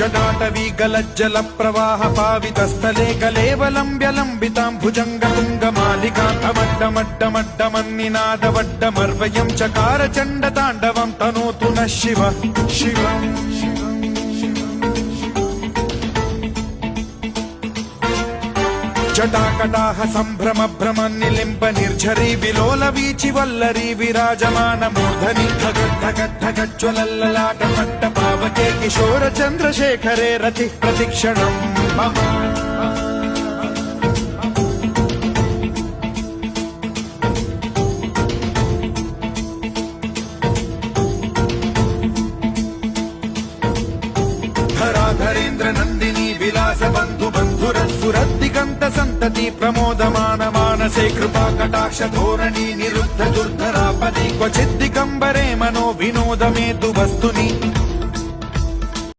जटाटवी गलज्जल प्रवाह पावितस्थले कलेवलम्ब्य लम्बितां भुजङ्गतुङ्गमालिकान्तमड्डमड्डमड्डमन्निनादवड्डमर्वयं चकार चण्डताण्डवं तनोतु नः शिवः शिवम् जटाकटाह सम्भ्रम भ्रम निलिम्ब निर्झरी विलोल वीचि वल्लरी विराजमान मूर्धनि धगद्धगद्धगज्ज्वलल्ललाट पट्ट पावके किशोर चन्द्रशेखरे रति प्रतिक्षणम् धराधरेन्द्र नन्दिनी विलास बन्धु बन्धुरस्फुरद्दिगन्त सन्तति प्रमोदमान मानसे कृपा कटाक्ष धोरणी निरुद्ध दुर्धरापदि क्वचिद्दिगम्बरे मनो विनोदमेतु वस्तुनि